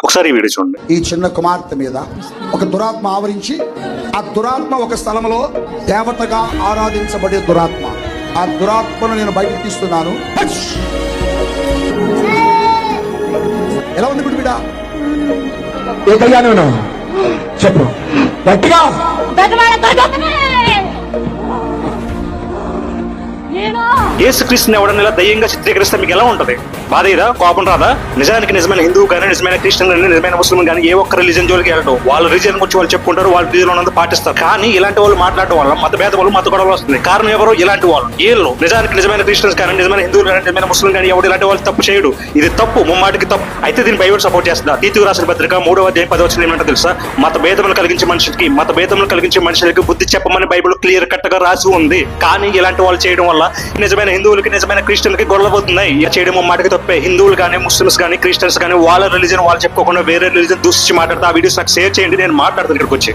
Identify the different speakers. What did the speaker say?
Speaker 1: ఒకసారి ఈ వీడియో చూడండి.
Speaker 2: ఈ చిన్న కుమార్తె మీద ఒక దురాత్మ ఆవరించి, ఆ దురాత్మ ఒక స్థలంలో దేవతగా ఆరాధించబడే దురాత్మ. ఆ దురాత్మను నేను బయటకు తీస్తున్నాను. ఎలా ఉంది ఇప్పుడు బిడ్డ?
Speaker 3: ఏదయ్యా నేను చెప్పు గట్టిగా.
Speaker 1: యేసుక్రీస్తుని ఎవడన్నా ఇలా దయ్యంగా చిత్రీకరిస్తే మీకు ఎలా ఉంటది? బాధేదా? కోపం రాదా? నిజానికి నిజమైన హిందువు కానీ, నిజమైన క్రిస్టియన్ కానీ, నిజమైన ముస్లిం కానీ ఏ ఒక్క రిలీజన్ జోలికి వెళ్ళడం, వాళ్ళ రిలీజన్ గురించి వాళ్ళు చెప్పుకుంటారు, వాళ్ళ రిలీజన్ ఉన్నది పాటిస్తారు. కానీ ఇలాంటి వాళ్ళు మాట్లాడడం వల్ల మత భేదాలు, మత గొడవలు వస్తుంది. కారణం ఎవరు? ఇలాంటి వాళ్ళు. వీళ్ళు నిజానికి నిజమైన క్రిస్టియన్స్ కానీ, నిజమైన హిందువులు కానీ, నిజమైన ముస్లిం కానీ ఎవరు ఇలాంటి వాళ్ళు తప్పు చేయడు. ఇది తప్పు, ముమ్మాటికి తప్పు. అయితే దీన్ని బైబిల్ సపోర్ట్ చేస్తుందా? తీతుకు రాసిన పత్రిక 3వ అధ్యాయం 10వ వచనం ఏమంటే తెలుసా? మత భేదములు కలిగించే మనుషులకి బుద్ధి చెప్పమని బైబిల్ క్లియర్ కట్ గా రాసి ఉంది. కానీ ఇలాంటి వాళ్ళు చేయడం వల్ల నిజమైన హిందువులకి, నిజమైన క్రిస్టియన్లకి గొడవలు పోతున్నాయి. ఇలా చేయడం ముమ్మాటికి తప్పే. హిందువులు కానీ, ముస్లిమ్స్ కానీ, క్రిస్టియన్స్ కానీ వాళ్ళ రిలీజన్ వాళ్ళు చెప్పుకోకుండా వేరే రిలీజన్ దూషించి మాట్లాడితే ఆ వీడియోస్ నాకు షేర్ చేయండి, నేను మాట్లాడతాను ఇక్కడికి వచ్చి.